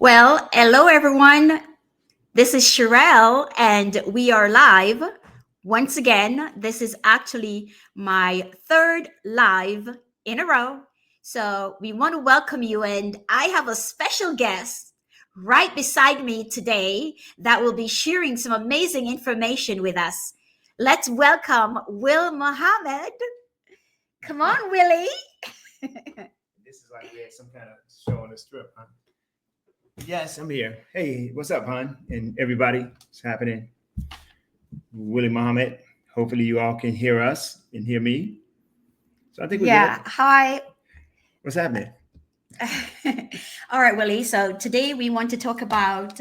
Well, hello everyone. This is Sheryll, and we are live. Once again, this is actually my third live in a row. So we want to welcome you, and I have a special guest right beside me today that will be sharing some amazing information with us. Let's welcome Will Mohammed. Come on, Willie. This is like we had some kind of show on the strip, huh? Yes, I'm here. Hey, what's up, hon? And everybody, what's happening? Willie Muhammad. Hopefully you all can hear us and hear me. So I think we're Yeah, good. hi. What's happening? All right, Willie. So today we want to talk about,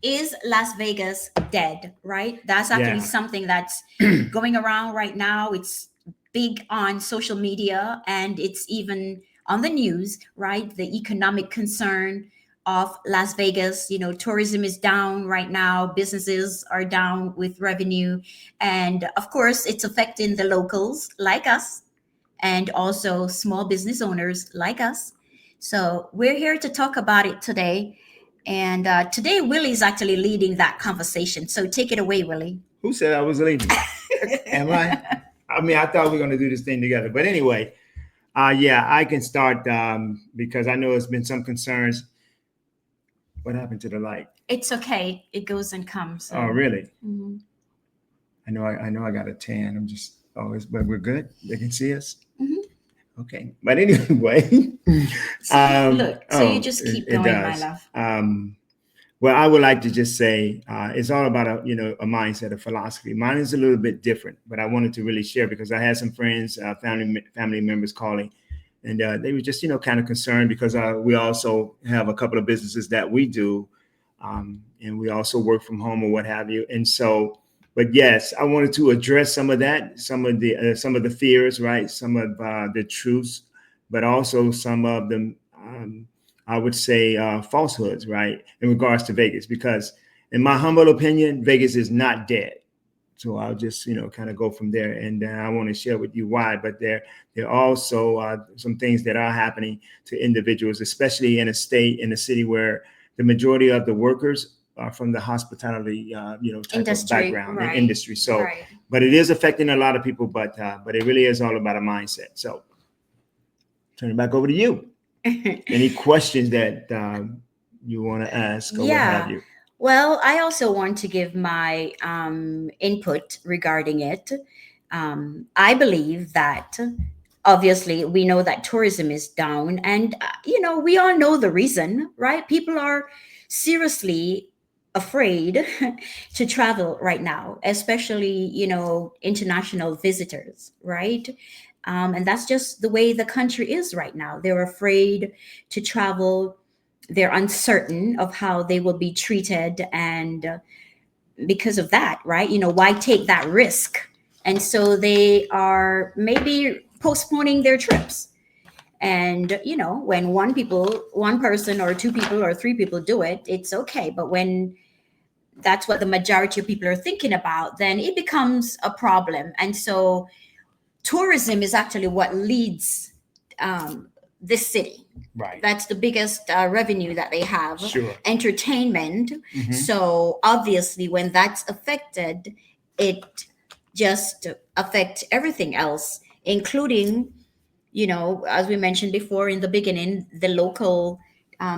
is Las Vegas dead, right? That's actually Yeah. something that's going around right now. It's big on social media and it's even on the news, right? The economic concern of Las Vegas. Tourism is down right now, businesses are down with revenue. And of course, it's affecting the locals like us and also small business owners like us. So we're here to talk about it today. And today, Willie's actually leading that conversation. So take it away, Willie. Who said I was leaving? Am I? I mean, I thought we were going to do this thing together. But anyway, yeah, I can start because I know there's been some concerns. What happened to the light? It's okay. It goes and comes. So. Oh, really? Mhm. I know I got a tan. I'm just always, but we're good. They can see us. Mhm. Okay. But anyway, Look, so you just keep going, my love. Well, I would like to just say it's all about a mindset, a philosophy. Mine is a little bit different, but I wanted to really share because I had some friends, family members calling, and they were just kind of concerned because we also have a couple of businesses that we do, and we also work from home or what have you. And so, but yes, I wanted to address some of that, some of the fears, right? Some of the truths, but also some of them. I would say falsehoods, right, in regards to Vegas, because in my humble opinion, Vegas is not dead. So I'll just, kind of go from there. And I want to share with you why, but there are also some things that are happening to individuals, especially in a city where the majority of the workers are from the hospitality, type Industry, of background and right, industry. So, right. but it is affecting a lot of people, but it really is all about a mindset. So turn it back over to you. Any questions that you want to ask or what have Yeah. you? Well, I also want to give my input regarding it. I believe that obviously we know that tourism is down, and we all know the reason, right? People are seriously afraid to travel right now, especially international visitors, right? And that's just the way the country is right now. They're afraid to travel, they're uncertain of how they will be treated, and because of that, right, why take that risk? And so they are maybe postponing their trips. And when one person or two people or three people do it, it's okay. But when that's what the majority of people are thinking about, then it becomes a problem. And so tourism is actually what leads this city. Right. That's the biggest revenue that they have. Sure. Entertainment. Mhm. So obviously, when that's affected, it just affects everything else, including, as we mentioned before in the beginning, the local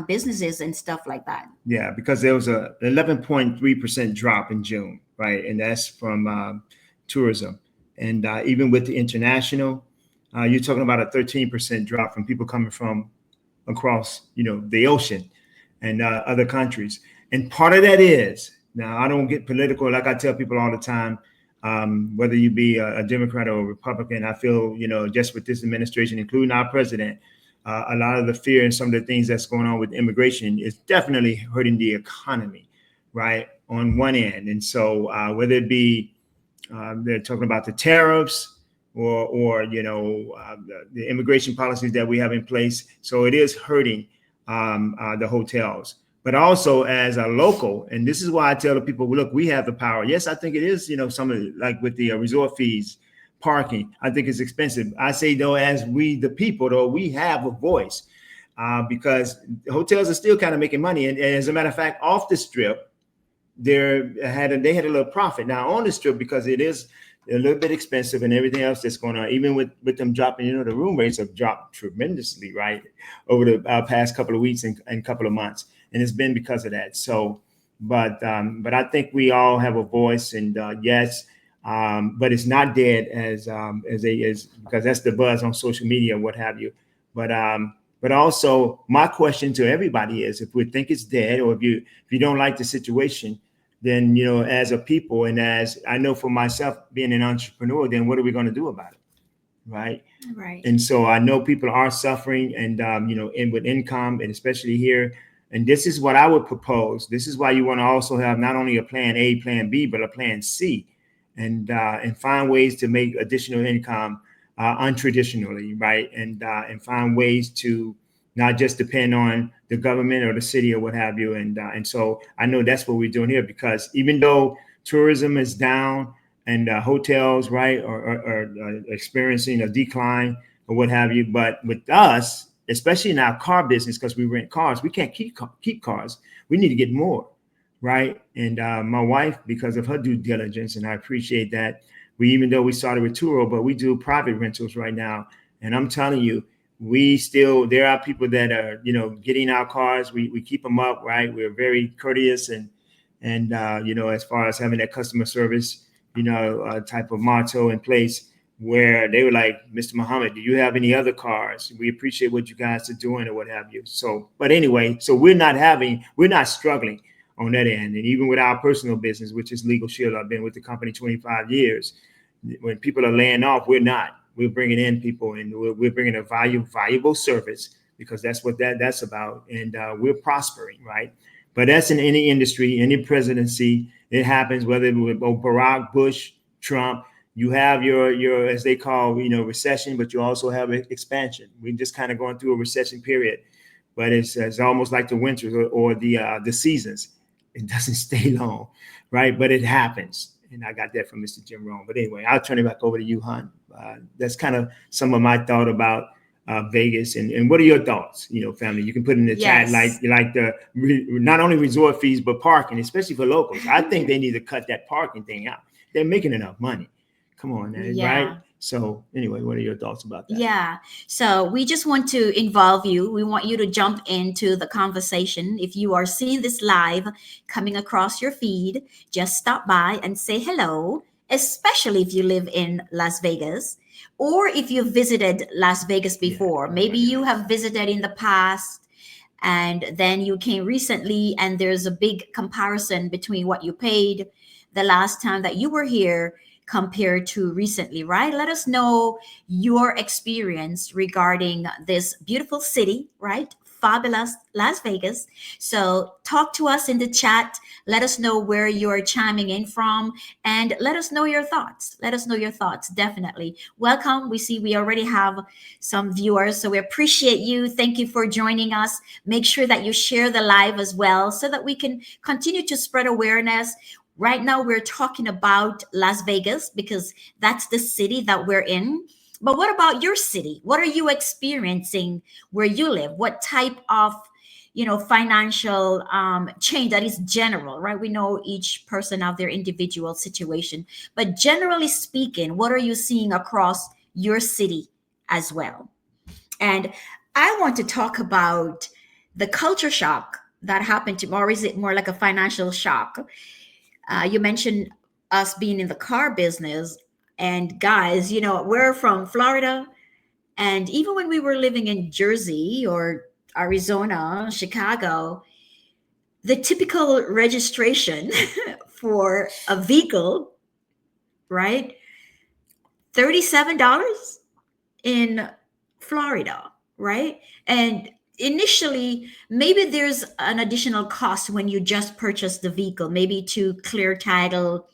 businesses and stuff like that. Yeah, because there was a 11.3% drop in June, right, and that's from tourism, and even with the international, you're talking about a 13% drop from people coming from across, the ocean and other countries. And part of that is, now I don't get political, like I tell people all the time, whether you be a Democrat or a Republican, I feel, just with this administration, including our president, a lot of the fear and some of the things that's going on with immigration is definitely hurting the economy, right, on one end. And so whether it be they're talking about the tariffs or the immigration policies that we have in place. So it is hurting the hotels. But also as a local, and this is why I tell the people, look, we have the power. Yes, I think it is, some of it, like with the resort fees, parking, I think it's expensive. I say, though, as we, the people, though, we have a voice. because hotels are still kind of making money. And as a matter of fact, off the strip, they had a little profit. Now on the strip, because it is a little bit expensive and everything else that's going on, even with them dropping, the room rates have dropped tremendously, right, over the past couple of weeks and couple of months, and it's been because of that. So, but I think we all have a voice, and yes, but it's not dead as because that's the buzz on social media, what have you. But but also my question to everybody is, if we think it's dead, or if you don't like the situation, then as a people, and as I know for myself being an entrepreneur, then what are we going to do about it, right? Right. And so I know people are suffering, and and with income, and especially here. And this is what I would propose. This is why you want to also have not only a plan A, plan B, but a plan C, and find ways to make additional income untraditionally, right? And find ways to not just depend on the government or the city or what have you. And so I know that's what we're doing here, because even though tourism is down, and hotels, right, are experiencing a decline or what have you. But with us, especially in our car business, because we rent cars, we can't keep cars. We need to get more, right? And my wife, because of her due diligence, and I appreciate that, even though we started with Turo, but we do private rentals right now. And I'm telling you, there are people that are, getting our cars. We keep them up, right? We're very courteous, and as far as having that customer service, type of motto in place, where they were like, Mr. Muhammad, do you have any other cars? We appreciate what you guys are doing or what have you. So, but anyway, so we're not struggling on that end. And even with our personal business, which is Legal Shield, I've been with the company 25 years. When people are laying off, we're not. We're bringing in people, and we're bringing a valuable service, because that's what that's about. And we're prospering, right? But that's in any industry, any presidency. It happens, whether with Barack, Bush, Trump. You have your as they call, recession, but you also have expansion. We're just kind of going through a recession period, but it's almost like the winters, or the seasons. It doesn't stay long, right? But it happens. And I got that from Mr. Jim Rohn. But anyway, I'll turn it back over to you, Hunt. That's kind of some of my thought about Vegas. And what are your thoughts, family? You can put in the chat, Yes. like the not only resort fees, but parking, especially for locals. I think they need to cut that parking thing out. They're making enough money. Come on, man, right? Yeah. So anyway, what are your thoughts about that? Yeah. So we just want to involve you. We want you to jump into the conversation. If you are seeing this live coming across your feed, just stop by and say hello, especially if you live in Las Vegas, or if you've visited Las Vegas Yeah. before. Oh my Maybe you goodness. have visited in the past and then you came recently, and there's a big comparison between what you paid the last time that you were here compared to recently, right? Let us know your experience regarding this beautiful city, right? Fabulous Las Vegas. So talk to us in the chat. Let us know where you're chiming in from, and let us know your thoughts. Let us know your thoughts, definitely. Welcome. We see we already have some viewers, so we appreciate you. Thank you for joining us. Make sure that you share the live as well, so that we can continue to spread awareness. Right now, we're talking about Las Vegas because that's the city that we're in. But what about your city? What are you experiencing where you live? What type of financial change that is general, right? We know each person have their individual situation, but generally speaking, what are you seeing across your city as well? And I want to talk about the culture shock that happened to, or is it more like a financial shock? You mentioned us being in the car business. And guys, we're from Florida. And even when we were living in Jersey or Arizona, Chicago, the typical registration for a vehicle, right? $37 in Florida, right? And initially, maybe there's an additional cost when you just purchase the vehicle, maybe to clear title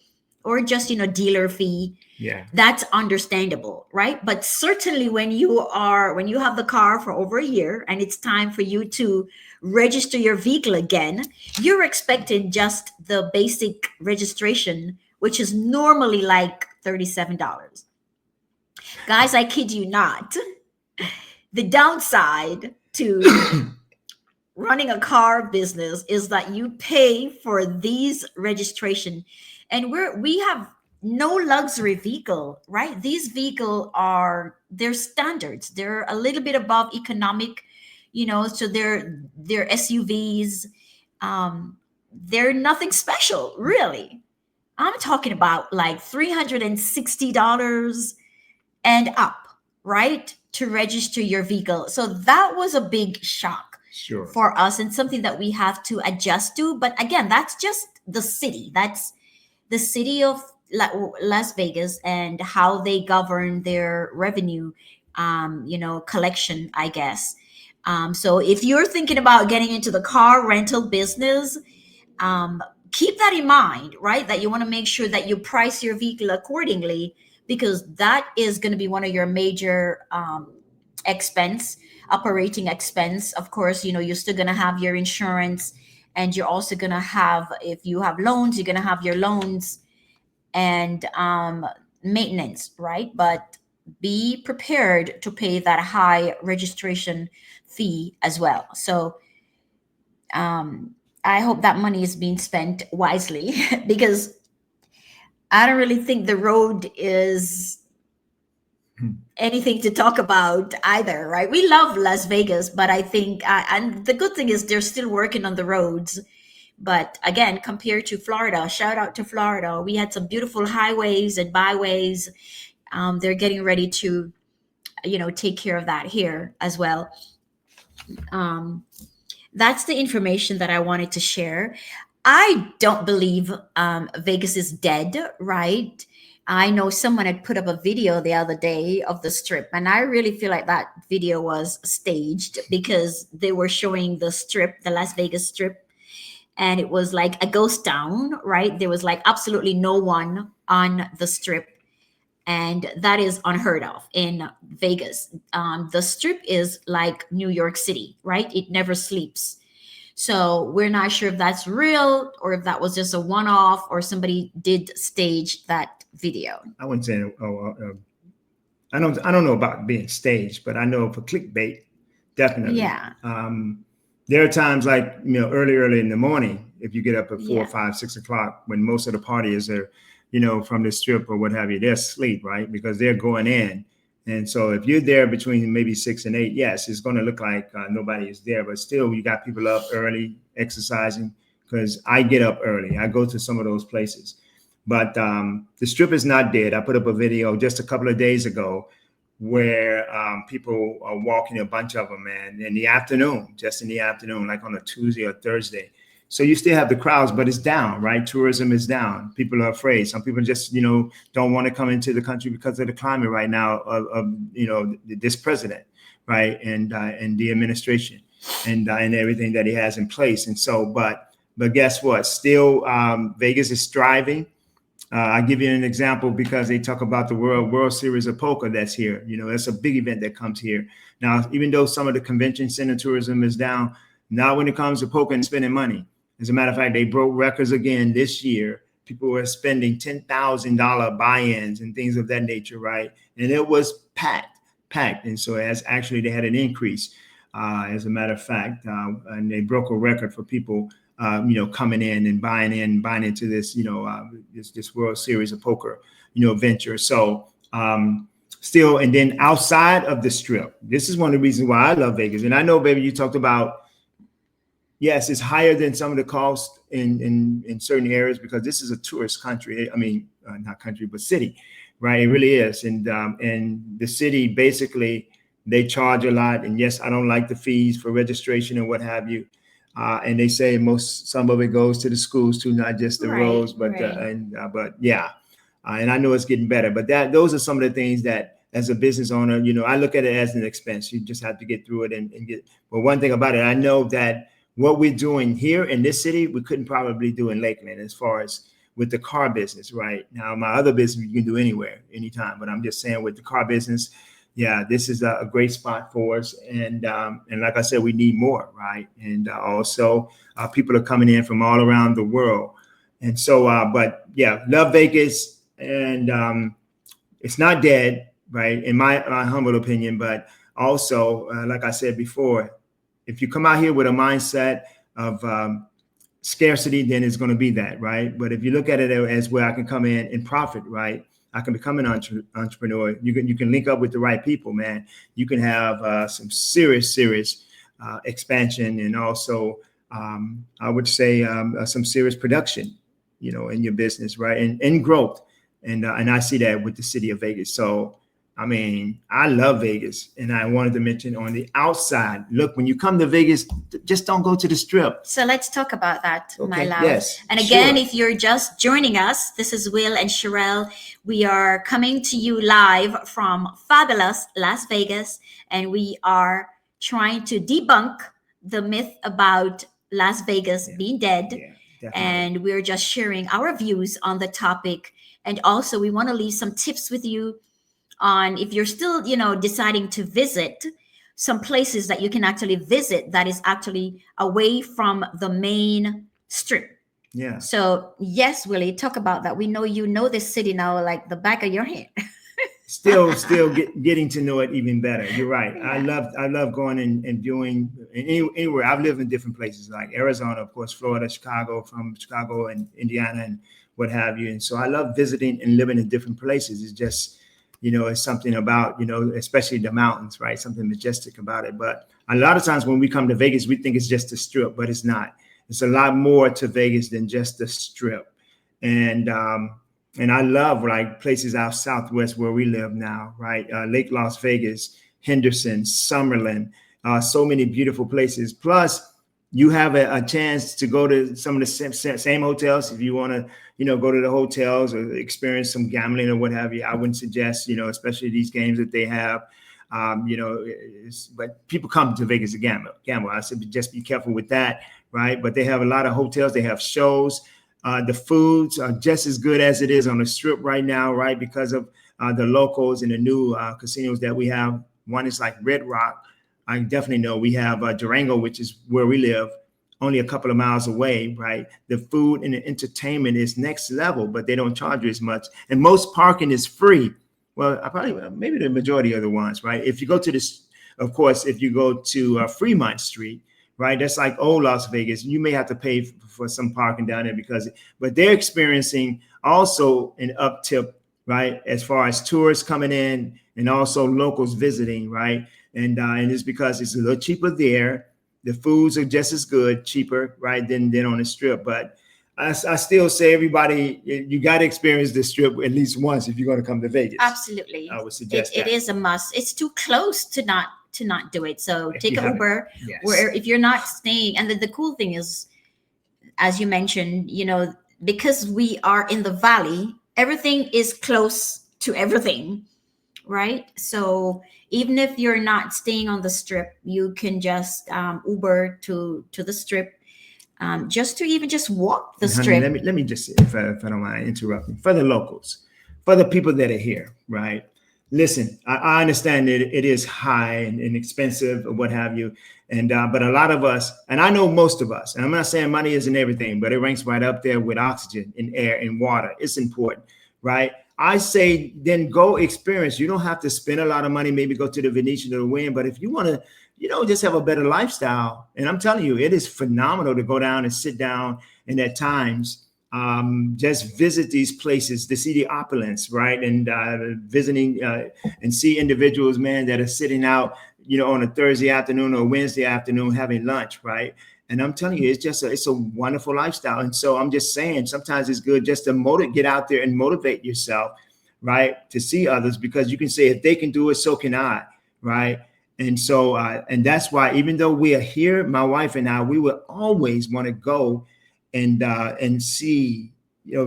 or just, dealer fee. Yeah. That's understandable, right? But certainly when you have the car for over a year and it's time for you to register your vehicle again, you're expecting just the basic registration, which is normally like $37. Guys, I kid you not. The downside to running a car business is that you pay for these registration, and we have no luxury vehicle, right? These vehicle are their standards, they're a little bit above economic, so they're SUVs. They're nothing special, really. I'm talking about like $360 and up, right? To register your vehicle. So that was a big shock Sure. for us and something that we have to adjust to. But again, that's just the city. That's the city of Las Vegas and how they govern their revenue, collection, I guess. So if you're thinking about getting into the car rental business, um, keep that in mind, right? That you want to make sure that you price your vehicle accordingly, because that is going to be one of your major expense, operating expense. Of course, you're still going to have your insurance, and you're also going to have, if you have loans, you're going to have your loans and maintenance, right? But be prepared to pay that high registration fee as well. So um, I hope that money is being spent wisely because I don't really think the road is anything to talk about either, right? We love Las Vegas, but I think, and the good thing is they're still working on the roads. But again, compared to Florida, shout out to Florida. We had some beautiful highways and byways. They're getting ready to, take care of that here as well. Um, that's the information that I wanted to share. I don't believe Vegas is dead, right? I know someone had put up a video the other day of the strip, and I really feel like that video was staged because they were showing the strip, the Las Vegas strip, and it was like a ghost town, right? There was like absolutely no one on the strip, and that is unheard of in Vegas. The strip is like New York City, right? It never sleeps. So we're not sure if that's real or if that was just a one off or somebody did stage that video. I wouldn't say. I don't know about being staged, but I know for clickbait, definitely. Yeah. There are times like early in the morning, if you get up at four, Yeah. 5, 6 o'clock, when most of the parties are, from the strip or what have you, they're asleep, right? Because they're going in. And so if you're there between maybe 6 and 8, yes, it's going to look like nobody is there, but still you got people up early exercising, because I get up early. I go to some of those places. But the strip is not dead. I put up a video just a couple of days ago where people are walking, a bunch of them, man, in the afternoon, just in the afternoon, like on a Tuesday or Thursday. So you still have the crowds, but it's down, right? Tourism is down. People are afraid. Some people just, don't want to come into the country because of the climate right now of this president, right, and the administration, and everything that he has in place. And so, but guess what? Still, Vegas is thriving. I'll give you an example because they talk about the World Series of Poker that's here. That's a big event that comes here. Now, even though some of the convention center tourism is down, not when it comes to poker and spending money. As a matter of fact, they broke records again this year. People were spending $10,000 buy-ins and things of that nature, right? And it was packed. And so as actually they had an increase, as a matter of fact, and they broke a record for people coming in and buying into this, this World Series of Poker, venture. So still, and then outside of the strip, this is one of the reasons why I love Vegas. And I know, baby, you talked about, yes, it's higher than some of the costs in certain areas because this is a tourist country. I mean, not country, but city, right? It really is. And the city, basically, they charge a lot. And yes, I don't like the fees for registration and what have you. And they say some of it goes to the schools too, not just the Right. roads, but Right. but yeah, and I know it's getting better. But those are some of the things that, as a business owner, I look at it as an expense. You just have to get through it and get. But one thing about it, I know that what we're doing here in this city, we couldn't probably do in Lakeland as far as with the car business. Right now, my other business you can do anywhere, anytime. But I'm just saying with the car business. Yeah, this is a great spot for us, and like I said, we need more, right? And also, people are coming in from all around the world, and so, but yeah, love Vegas, and it's not dead, right? In my humble opinion, but also, like I said before, If you come out here with a mindset of scarcity, then it's going to be that, right? But if you look at it as where I can come in and profit, right? I can become an entrepreneur. You can link up with the right people, man. You can have some serious expansion, and also I would say some serious production, in your business, right? And growth. And I see that with the city of Vegas. So I mean, I love Vegas, and I wanted to mention on the outside. Look, when you come to Vegas, just don't go to the Strip. So let's talk about that, my Okay. love. Yes. And again, Sure. if you're just joining us, this is Will and Sheryll. We are coming to you live from fabulous Las Vegas, and we are trying to debunk the myth about Las Vegas Yeah. being dead. Yeah. Definitely. And we're just sharing our views on the topic. And also, we want to leave some tips with you on if you're still deciding to visit some places that you can actually visit that is actually away from the main strip. Yeah. So yes, Willie, talk about that. We know you know this city now like the back of your hand. Still getting to know it even better. You're right. Yeah. I love going and viewing anywhere. I've lived in different places like Arizona, of course, Florida, Chicago, from Chicago and Indiana and what have you. And so I love visiting and living in different places. It's just, it's something about, especially the mountains, right? Something majestic about it. But a lot of times when we come to Vegas, we think it's just the Strip, but it's not. It's a lot more to Vegas than just the Strip. And I love like places out southwest where we live now, right? Lake Las Vegas, Henderson, Summerlin, so many beautiful places. Plus, you have a chance to go to some of the same hotels. If you want to, go to the hotels or experience some gambling or what have you, I wouldn't suggest, especially these games that they have. But people come to Vegas to gamble. I said, just be careful with that, right? But they have a lot of hotels. They have shows. The foods are just as good as it is on the Strip right now, right? Because of the locals and the new casinos that we have. One is like Red Rock. I definitely know we have Durango, which is where we live, only a couple of miles away, right? The food and the entertainment is next level, but they don't charge you as much. And most parking is free. Well, maybe the majority of the ones, right? If you go to this, of course, if you go to Fremont Street, right? That's like old Las Vegas. You may have to pay for some parking down there but they're experiencing also an uptick, right? As far as tourists coming in and also locals visiting, right? And it's because it's a little cheaper there. The foods are just as good, cheaper, right, than on the Strip. But I still say everybody, you got to experience the Strip at least once if you're going to come to Vegas. Absolutely. I would suggest it is a must. It's too close to not do it. So If take you an haven't. Uber, Yes. where if you're not staying. And the cool thing is, as you mentioned, because we are in the valley, everything is close to everything, right? So even if you're not staying on the Strip, you can just Uber to the Strip, just to even just walk the And honey, Strip. let me just, if I don't mind interrupting, for the locals, for the people that are here, right? Listen, I understand that it is high and expensive or what have you. And but a lot of us, and I know most of us, and I'm not saying money isn't everything, but it ranks right up there with oxygen and air and water. It's important, right? I say then go experience. You don't have to spend a lot of money, maybe go to the Venetian or the Wynn, but if you want to, just have a better lifestyle, and I'm telling you, it is phenomenal to go down and sit down and at times just visit these places to see the opulence, right? And visiting and see individuals, man, that are sitting out, on a Thursday afternoon or Wednesday afternoon having lunch, right? And I'm telling you, it's a wonderful lifestyle. And so I'm just saying, sometimes it's good just to get out there and motivate yourself, right? To see others, because you can say, if they can do it, so can I, right? And so, and that's why, even though we are here, my wife and I, we will always want to go and see,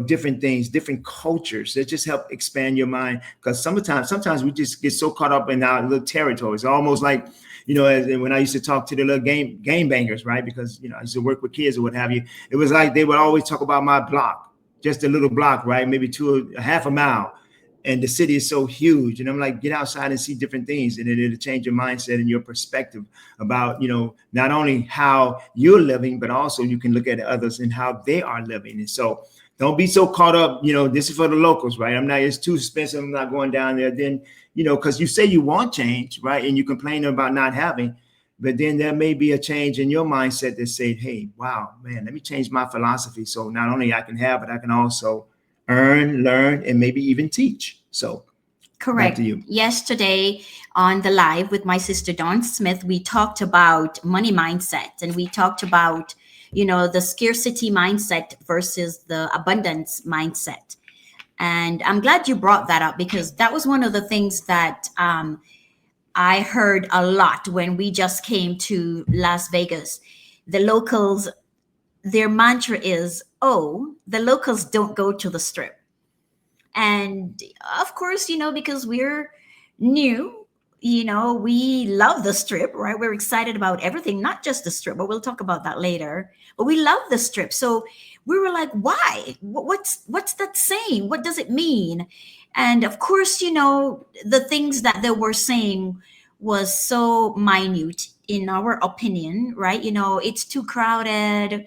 different things, different cultures that just help expand your mind. Because sometimes we just get so caught up in our little territories, almost like, as when I used to talk to the little game bangers, right? Because, I used to work with kids or what have you. It was like they would always talk about my block, just a little block, right? Maybe half a mile. And the city is so huge. And I'm like, get outside and see different things. And it'll change your mindset and your perspective about, not only how you're living, but also you can look at others and how they are living. And so don't be so caught up, this is for the locals, right? It's too expensive. I'm not going down there. Then, because you say you want change, right? And you complain about not having. But then there may be a change in your mindset that said, hey, wow, man, let me change my philosophy. So not only I can have, but I can also earn, learn, and maybe even teach. So back to Correct. you. Yesterday on the live with my sister Dawn Smith, we talked about money mindset, and we talked about, the scarcity mindset versus the abundance mindset. And I'm glad you brought that up because that was one of the things that I heard a lot when we just came to Las Vegas. The locals, their mantra is, oh, the locals don't go to the strip. And of course, because we're new, we love the strip, right? We're excited about everything, not just the strip, but we'll talk about that later. But we love the strip. So we were like, why? What's that saying? What does it mean? And of course, the things that they were saying was so minute in our opinion, right? It's too crowded,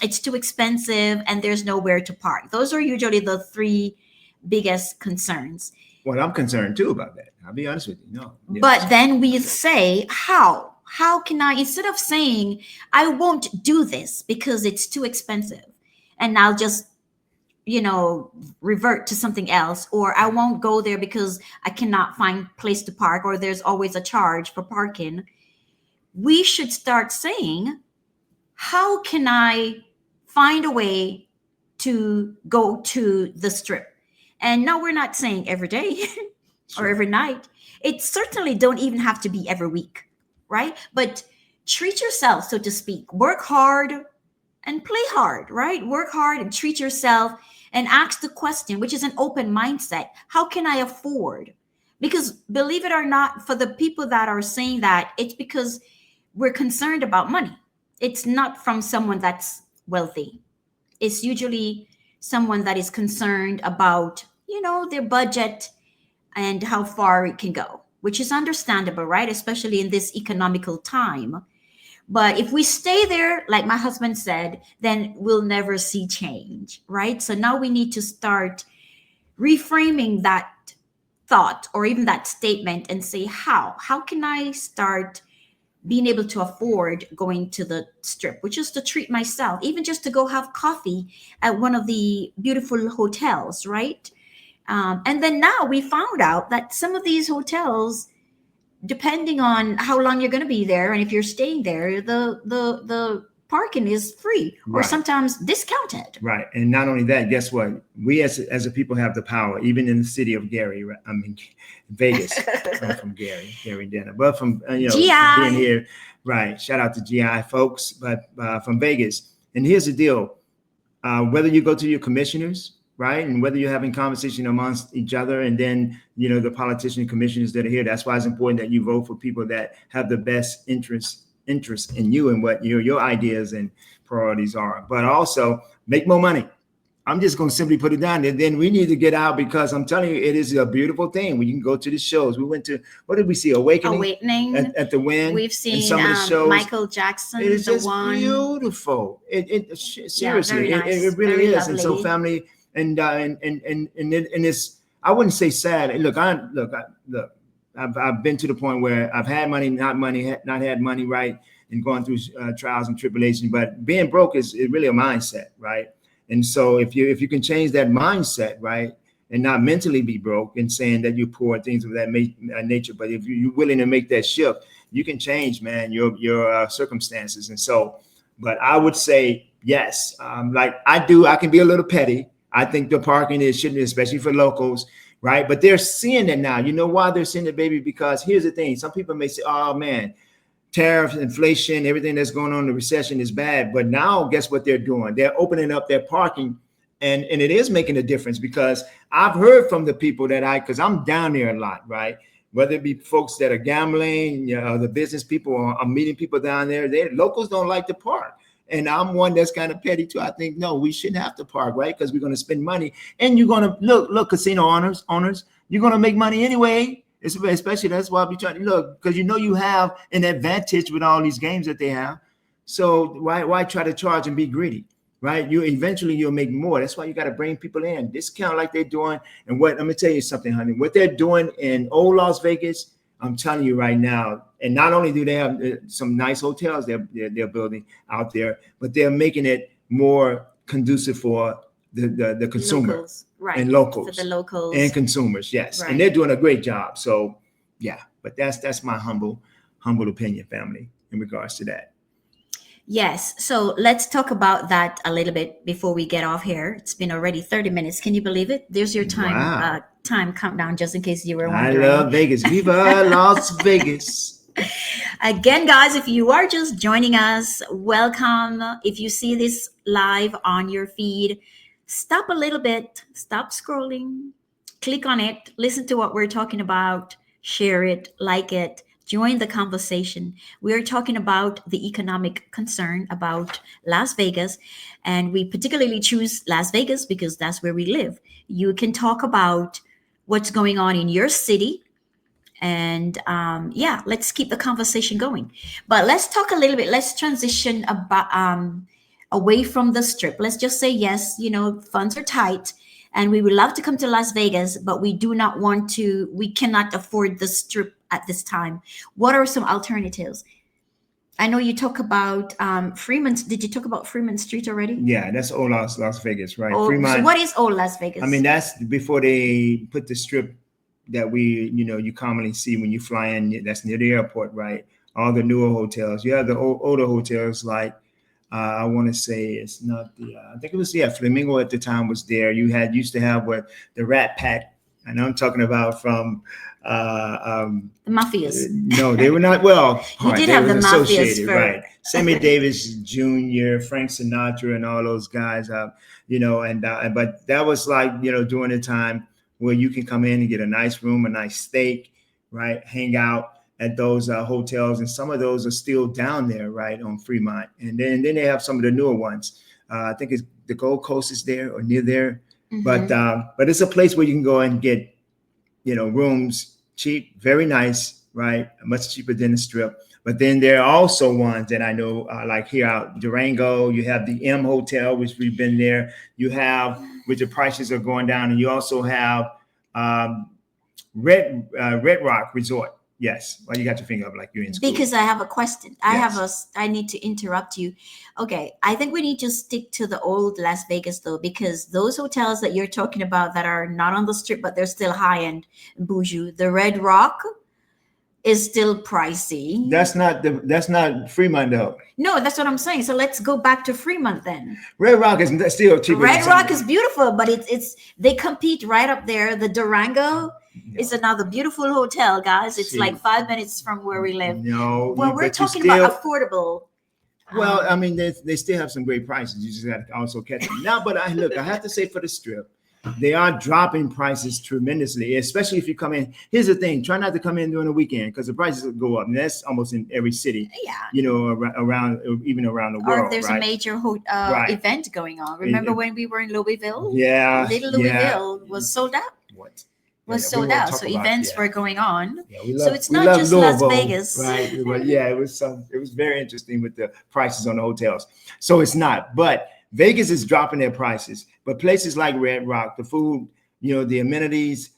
it's too expensive, and there's nowhere to park. Those are usually the three biggest concerns. Well, I'm concerned too about that. I'll be honest with you. No. But then we say, how? How can I, instead of saying, I won't do this because it's too expensive, and I'll just, revert to something else, or I won't go there because I cannot find place to park, or there's always a charge for parking. We should start saying, how can I find a way to go to the strip? And no, we're not saying every day or Sure. every night. It certainly don't even have to be every week, right? But treat yourself, so to speak. Work hard and play hard, right? Work hard and treat yourself and ask the question, which is an open mindset. How can I afford? Because believe it or not, for the people that are saying that, it's because we're concerned about money. It's not from someone that's wealthy. It's usually someone that is concerned about, their budget and how far it can go, which is understandable, right? Especially in this economical time. But if we stay there, like my husband said, then we'll never see change, right? So now we need to start reframing that thought or even that statement and say, how can I start being able to afford going to the strip, which is to treat myself, even just to go have coffee at one of the beautiful hotels, right? And then now we found out that some of these hotels, depending on how long you're going to be there and if you're staying there, the parking is free or Right. sometimes discounted. Right. And not only that, guess what? We as a people have the power, even in the city of Gary, I mean, Vegas. I'm from Gary Denner, but from, being GI. here, right. Shout out to GI folks, but from Vegas. And here's the deal. Whether you go to your commissioners, right, and whether you're having conversation amongst each other, and then, the politician commissioners that are here, that's why it's important that you vote for people that have the best interest in you and what your ideas and priorities are. But also make more money. I'm just going to simply put it down there. Then we need to get out, because I'm telling you, it is a beautiful thing when you can go to the shows. We went to, what did we see? Awakening. At the Wynn. We've And seen some of the shows. Michael Jackson, It is the just one. beautiful. Yeah, Seriously, very nice. it really Very is. And so lovely. family and it's, I wouldn't say sad. Look, I've been to the point where I've had money, not had money, right, and going through trials and tribulations. But being broke is really a mindset, right? And so if you can change that mindset, right, and not mentally be broke and saying that you're poor and things of that nature, but if you're willing to make that shift, you can change, man, your circumstances. And so, but I would say yes, like I can be a little petty. I think the parking is shouldn't, especially for locals, right? But they're seeing it now. You know why they're seeing it, baby? Because here's the thing: some people may say, "Oh man, tariffs, inflation, everything that's going on, the recession is bad." But now, guess what they're doing? They're opening up their parking, and it is making a difference, because I've heard from the people because I'm down there a lot, right? Whether it be folks that are gambling, the business people, or I'm meeting people down there. Locals don't like to park. And I'm one that's kind of petty too. I think, no, we shouldn't have to park, right? Because we're going to spend money, and you're going to look, casino owners, you're going to make money anyway. Especially that's why we trying to look, because you have an advantage with all these games that they have. So why try to charge and be greedy, right? You'll make more. That's why you got to bring people in, discount like they're doing. And let me tell you something, honey. What they're doing in old Las Vegas, I'm telling you right now. And not only do they have some nice hotels they're building out there, but they're making it more conducive for the consumer Locals, right? and For the locals and locals, consumers. Yes, and right? they're doing a great job. So yeah, but that's my humble opinion, family, in regards to that. Yes. So let's talk about that a little bit before we get off here. It's been already 30 minutes. Can you believe it? There's your Wow. time countdown, just in case you were I wondering. love Vegas. Viva Las Vegas. Again, guys, if you are just joining us, welcome. If you see this live on your feed, stop a little bit, stop scrolling, click on it, listen to what we're talking about, share it, like it, join the conversation. We are talking about the economic concern about Las Vegas, and we particularly choose Las Vegas because that's where we live. You can talk about what's going on in your city, and yeah, let's keep the conversation going. But let's talk a little bit, let's transition about away from the strip. Let's just say, yes, funds are tight and we would love to come to Las Vegas, but we do not want to, we cannot afford the strip at this time. What are some alternatives? I know you talk about Freeman. Did you talk about Freeman Street already? Yeah, that's old Las Vegas, right? Oh, so Fremont. what is old Las I mean, Vegas? that's before they put the strip that you commonly see when you fly in. That's near the airport, right? All the newer hotels. You have the older hotels like I want to say it's not the. I think it was Flamingo at the time was there. You had used to have what the Rat Pack. I know I'm talking about from. The mafias. No, they were not. Well, You did they have was the mafias associated, for. right? Sammy Davis Jr., Frank Sinatra, and all those guys. But that was like during the time where you can come in and get a nice room, a nice steak, right? Hang out at those hotels, and some of those are still down there, right, on Fremont. And then they have some of the newer ones. I think it's the Gold Coast is there or near there, Mhm. but it's a place where you can go and get rooms cheap, very nice, right? Much cheaper than the strip. But then there are also ones that I know, like here out Durango. You have the M Hotel, which we've been there. You have, which the prices are going down, and you also have um, Red Rock Resort. Yes, why you got your finger up like you're in school? Because I have a question. Yes. I need to interrupt you. Okay, I think we need to stick to the old Las Vegas though, because those hotels that you're talking about that are not on the strip, but they're still high end bougie. The Red Rock is still pricey. That's not Fremont though. No, that's what I'm saying. So let's go back to Fremont then. Red Rock is still cheaper than Red some. Rock is beautiful, but it's they compete right up there. The Durango is No, another beautiful hotel, guys. It's like see, 5 minutes from where we live. no, Well, we're but you talking about still. affordable. Well, I Um, mean, they still have some great prices. You just got to also catch them. Now, but I have to say for the strip, they are dropping prices tremendously, especially if you come in. Here's the thing: try not to come in during the weekend because the prices will go up. And that's almost in every city, yeah. around even around the Or if world, there's a right? major Right. event going on. And, Remember when we were in Louisville? yeah, Little yeah. Louisville was sold out. What? Was We sold won't out. talk So about. events Yeah. were going on. Yeah, So it's we not love just Las Louisville, Vegas. right? But yeah, it was very interesting with the prices on the hotels. So it's not, but Vegas is dropping their prices. But places like Red Rock, the food, the amenities,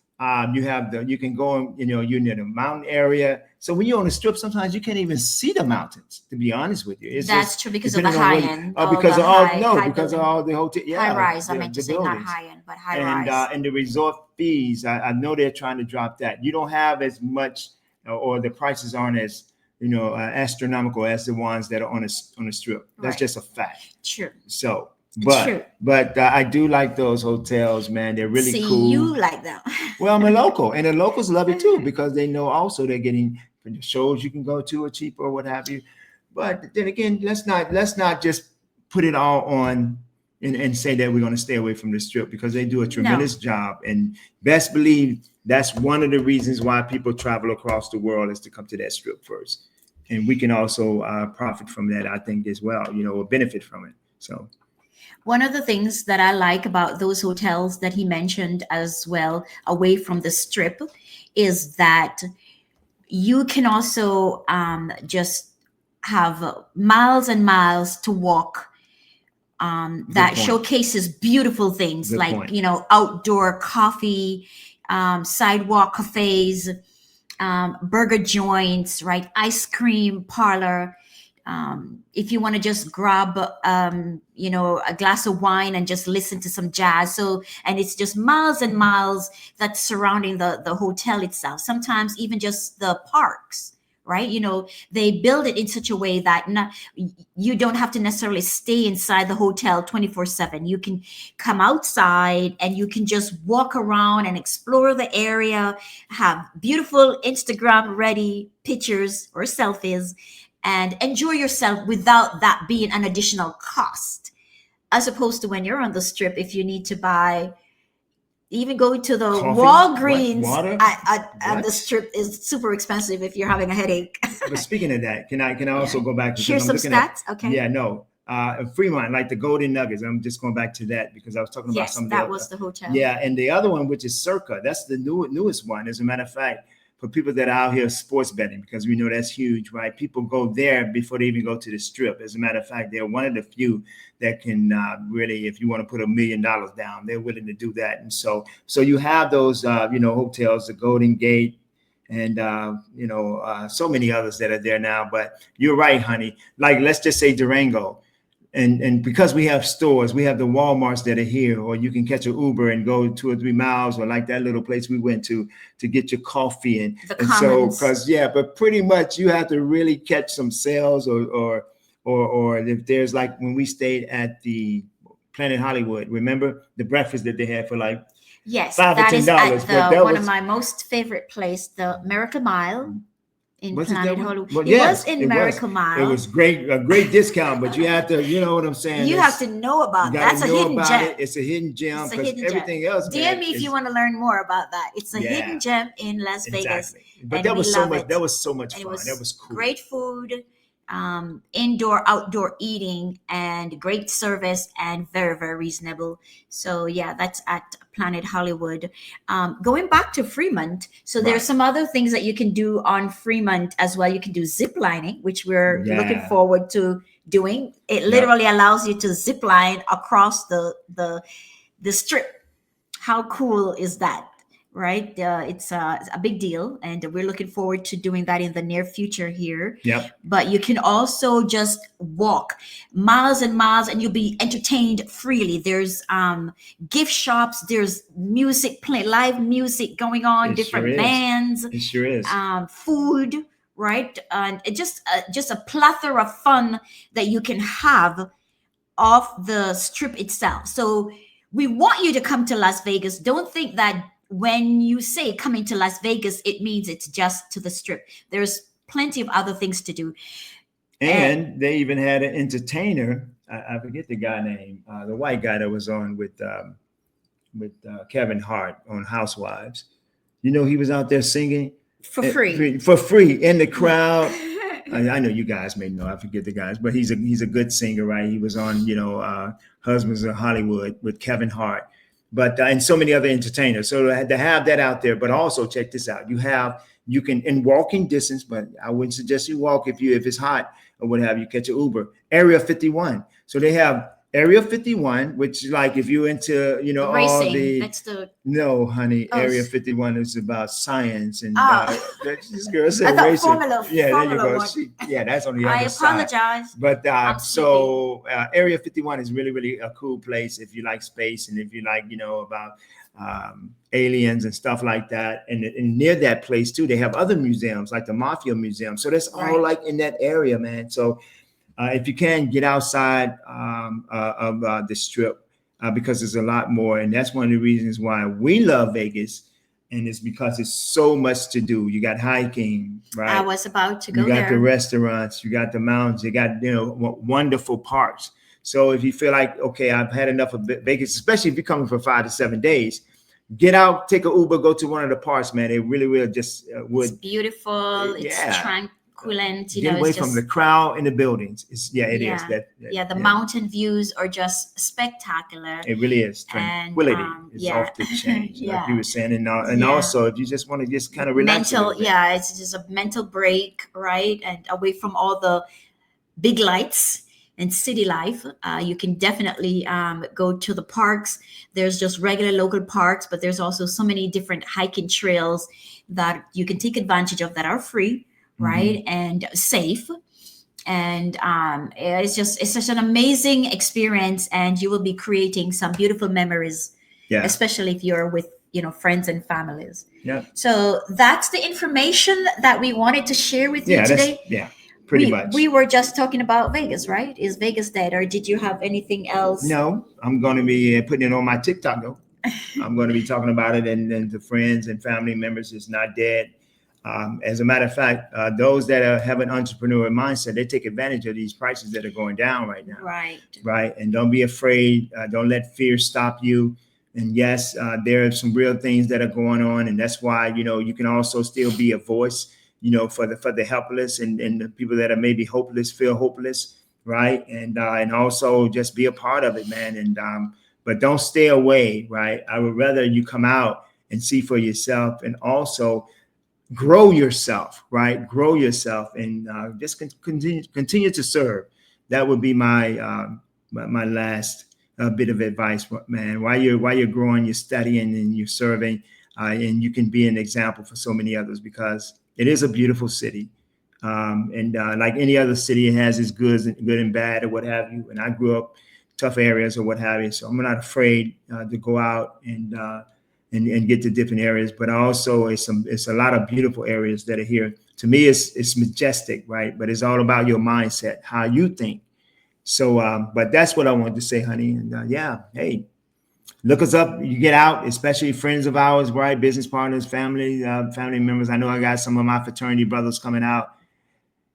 you can go and you're near the mountain area. So when you're on the strip, sometimes you can't even see the mountains. To be honest with you, it's That's just true because of the depending on high where end, all because the of all high because of building, all the hotel, high yeah, rise. I meant to the say not buildings high end, but high rise. and the resort fees. I know they're trying to drop that. You don't have as much, or the prices aren't as astronomical as the ones that are on the strip. That's Right. just a fact. True. So, True. but I do like those hotels, man. They're really See, cool. you like that. Well, I'm a local, and the locals love it too because they know also they're getting the shows you can go to are cheaper or what have you. But then again, let's not just put it all on and say that we're going to stay away from the strip because they do a No. tremendous job. And best believe that's one of the reasons why people travel across the world is to come to that strip first. And we can also profit from that, I think, as well, or benefit from it. So, One of the things that I like about those hotels that he mentioned as well, away from the strip, is that you can also just have miles and miles to walk good that point. showcases beautiful things Good like point. outdoor coffee, sidewalk cafes, burger joints, right? Ice cream parlor. If you want to just grab, a glass of wine and just listen to some jazz. So, and it's just miles and miles that's surrounding the hotel itself. Sometimes even just the parks, right? They build it in such a way that you don't have to necessarily stay inside the hotel 24/7. You can come outside and you can just walk around and explore the area, have beautiful Instagram ready pictures or selfies, and enjoy yourself without that being an additional cost. As opposed to when you're on the strip, if you need to buy, even going to the Coffee? What? Walgreens Water? at the What? strip is super expensive if you're having a headache. But speaking of that, can I Yeah. also go back because Share I'm some looking at, stats. Okay. yeah, no, Fremont, like the Golden Nuggets. I'm just going back to that because I was talking about Yes, some of that the, was the hotel. yeah, and the other one, which is Circa, that's the newest one. As a matter of fact, for people that are out here sports betting, because we know that's huge, right? People go there before they even go to the strip. As a matter of fact, they're one of the few that can really, if you want to put $1 million down, they're willing to do that. And so you have those, hotels, the Golden Gate, and so many others that are there now. But you're right, honey. Like, let's just say Durango, and because we have stores, we have the Walmarts that are here, or you can catch an Uber and go 2 or 3 miles, or like that little place we went to get your coffee. and The and so Commons. because yeah, but pretty much you have to really catch some sales, or if there's, like when we stayed at the Planet Hollywood, remember the breakfast that they had for like Yes, five or that ten is at dollars but the that one of was my most favorite place, the Miracle Mile in was it that Planet one? Hollywood. Well, It was yes, in it was. Miracle It Mile. was great, a great discount, but you have to, you know what I'm saying? You have to know You about got that's to a know hidden about gem. it. It's a hidden gem It's a because hidden gem. everything else, DM man, me if you is want to learn more about that. It's a hidden yeah, gem in Las Vegas, exactly. But and that we was so love much. it. That was so much And it fun. That was was cool. great food, indoor, outdoor eating, and great service, and very, very reasonable. So yeah, that's at Planet Hollywood. Going back to Fremont, so there's Right. some other things that you can do on Fremont as well. You can do zip lining, which we're looking Yeah. forward to doing. It Yep. literally allows you to zip line across the strip. How cool is that? Right? It's a big deal, and we're looking forward to doing that in the near future here. Yep. But you can also just walk miles and miles, and you'll be entertained freely. There's gift shops, there's music, play live music going on, It sure different is. bands, It sure is. food, right? And it just a plethora of fun that you can have off the strip itself. So we want you to come to Las Vegas. Don't think that when you say coming to Las Vegas, it means it's just to the strip. There's plenty of other things to do. And And they even had an entertainer. I forget the guy name, the white guy that was on with Kevin Hart on Housewives. You know, he was out there singing for free. for free in the crowd. I know you guys may know. I forget the guys, but he's a good singer, right? He was on, Husbands of Hollywood with Kevin Hart, but and so many other entertainers. So to have that out there, but also check this out: you can in walking distance, but I wouldn't suggest you walk if it's hot or what have you. Catch an Uber. Area 51. So they have Area 51, which like if you're into all Racing. the That's the no, honey. oh, Area 51 is about science, and oh. this girl I said thought racing. Formula Yeah, there you Formula go. One. Yeah, that's on the I other side. apologize. But I'm sleepy. so Area 51 is really, really a cool place if you like space and if you like, about aliens and stuff like that. And near that place too, they have other museums like the Mafia Museum. So that's all Right. like in that area, man. So if you can get outside of the strip, because there's a lot more, and that's one of the reasons why we love Vegas, and it's because it's so much to do. You got hiking, I right? was about to go You got the there. restaurants, you got the mountains, you got wonderful parks. So if you feel like okay, I've had enough of Vegas, especially if you're coming for 5 to 7 days, get out, take an Uber, go to one of the parks, man. It really will just It's would beautiful. It's yeah. tranquilent. Get away It's from the just crowd in the buildings. It is yeah, that yeah. The mountain views are just spectacular, it really is. and Tranquility is yeah, off the chain, like you yeah, were saying, and yeah. also if you just want to just kind of relax a Mental, little bit. yeah. It's just a mental break, right, and away from all the big lights. and city life. You can definitely go to the parks. There's just regular local parks, but there's also so many different hiking trails that you can take advantage of that are free, Hmm. right, and safe. And it's such an amazing experience, and you will be creating some beautiful memories, Yeah. especially if you're with friends and families. Yeah. So that's the information that we wanted to share with you Yeah. today. Yeah. Pretty We much. were just talking about Vegas, right? Is Vegas dead, or did you have anything else? No, I'm going to be putting it on my TikTok though. I'm going to be talking about it, and to friends and family members. It's not dead. As a matter of fact, those that have an entrepreneurial mindset, they take advantage of these prices that are going down right now, Right. right? And don't be afraid. Don't let fear stop you. And yes, there are some real things that are going on, and that's why you can also still be a voice, for the helpless and the people that are maybe hopeless, feel hopeless, right? And also just be a part of it, man. And but don't stay away, right? I would rather you come out and see for yourself, and also grow yourself, right? Grow yourself, and just continue to serve. That would be my last bit of advice, man. While you're growing, you're studying and you're serving, and you can be an example for so many others, because it is a beautiful city. And like any other city, it has its good and bad, or what have you. And I grew up tough areas or what have you, so I'm not afraid to go out and get to different areas. But also, it's a lot of beautiful areas that are here. To me, it's majestic, right? But it's all about your mindset, how you think. So, but that's what I wanted to say, honey. And yeah, hey, look us up. You get out, especially friends of ours, right? Business partners, family members. I know I got some of my fraternity brothers coming out.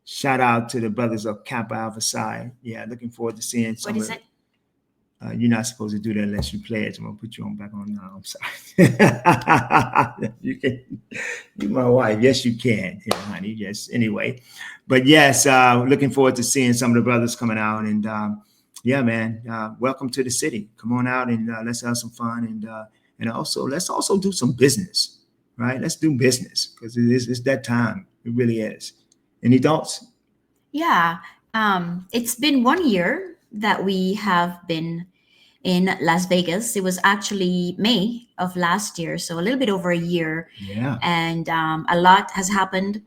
Shout out to the brothers of Kappa Alpha Psi. Yeah, looking forward to seeing What some is of it? it. You're not supposed to do that unless you pledge. I'm gonna put you on back on now. I'm sorry. You can, you my wife. Yes, you can, yeah, honey. Yes. Anyway, but yes, looking forward to seeing some of the brothers coming out, and yeah, man. Welcome to the city. Come on out, and let's have some fun, and also let's also do some business, right? Let's do business, because it's that time. It really is. Any thoughts? Yeah. It's been 1 year that we have been in Las Vegas. It was actually May of last year, so a little bit over a year, Yeah. and a lot has happened.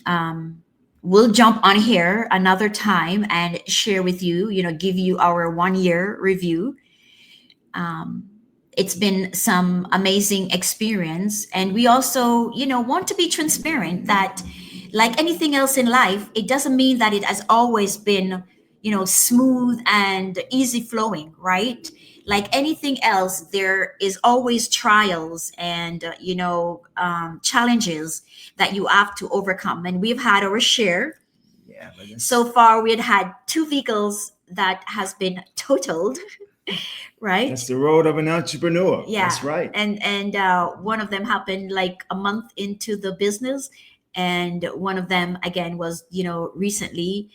Um, we'll jump on here another time and share with you, give you our 1 year review. Um, it's been some amazing experience, and we also, want to be transparent that, like anything else in life, it doesn't mean that it has always been, smooth and easy flowing, right? Like anything else, there is always trials and challenges that you have to overcome, and we've had our share. Yeah, but So far we had two vehicles that has been totaled, that's right? the road of an entrepreneur. That's Yeah, right. and one of them happened like a month into the business, and one of them again was recently.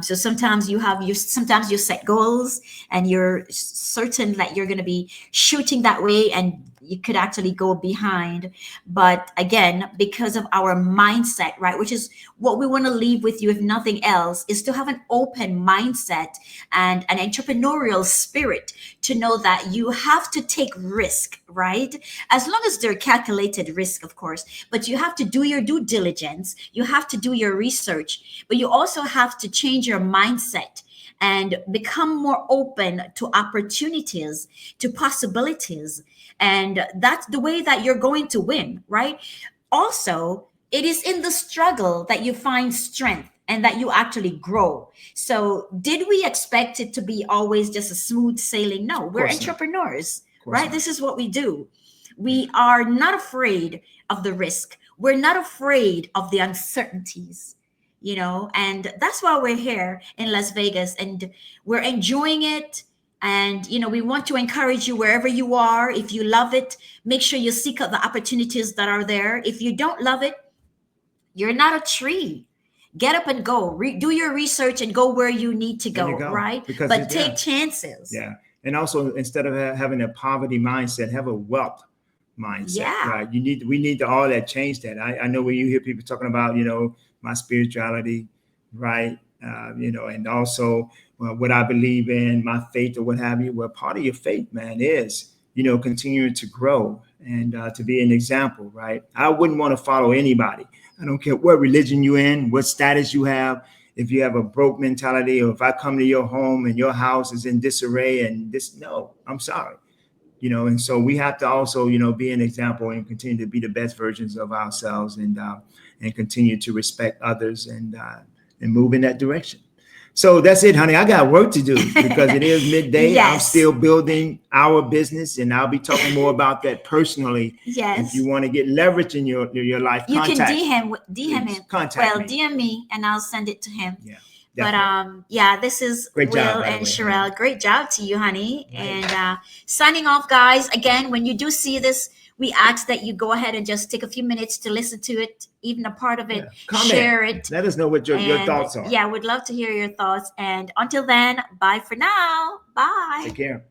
So sometimes you set goals and you're certain that you're going to be shooting that way, and you could actually go behind. But again, because of our mindset, right, which is what we want to leave with you, if nothing else, is to have an open mindset and an entrepreneurial spirit, to know that you have to take risk, right? As long as they're calculated risk, of course, but you have to do your due diligence, you have to do your research, but you also have to change your mindset and become more open to opportunities, to possibilities. And that's the way that you're going to win, right? Also, it is in the struggle that you find strength and that you actually grow. So, did we expect it to be always just a smooth sailing? No, Of we're course not. entrepreneurs, Of course right? not. This is what we do. Yeah. We are not afraid of the risk, we're not afraid of the uncertainties. And that's why we're here in Las Vegas, and we're enjoying it. And we want to encourage you wherever you are. If you love it, make sure you seek out the opportunities that are there. If you don't love it, you're not a tree. Get up and go. Do your research and go where you need to There you go, go. right? Because But it, take yeah, chances. yeah. And also, instead of having a poverty mindset, have a wealth mindset, Yeah. right? We need to all that change that. I know when you hear people talking about, my spirituality, right? and also what I believe in, my faith or what have you. Well, part of your faith, man, is continuing to grow and to be an example, right? I wouldn't want to follow anybody. I don't care what religion you're in, what status you have. If you have a broke mentality, or if I come to your home and your house is in disarray and this, no, I'm sorry. And so we have to also be an example and continue to be the best versions of ourselves, and continue to respect others, and move in that direction. So that's it, honey. I got work to do because it is midday. I'm Yes. still building our business, and I'll be talking more about that personally. If Yes. you want to get leverage in your life, You can contact DM please him. contact Well, me. DM me and I'll send it to him. Yeah, But definitely. yeah, this is Great job, Will by the and way, honey. Sheryll. Great job to you, honey. Right. And signing off, guys. Again, when you do see this, we ask that you go ahead and just take a few minutes to listen to it, even a part of it, Yeah. Comment. share it. Let us know what your And thoughts are. yeah, we'd love to hear your thoughts. And until then, bye for now. Bye. Take care.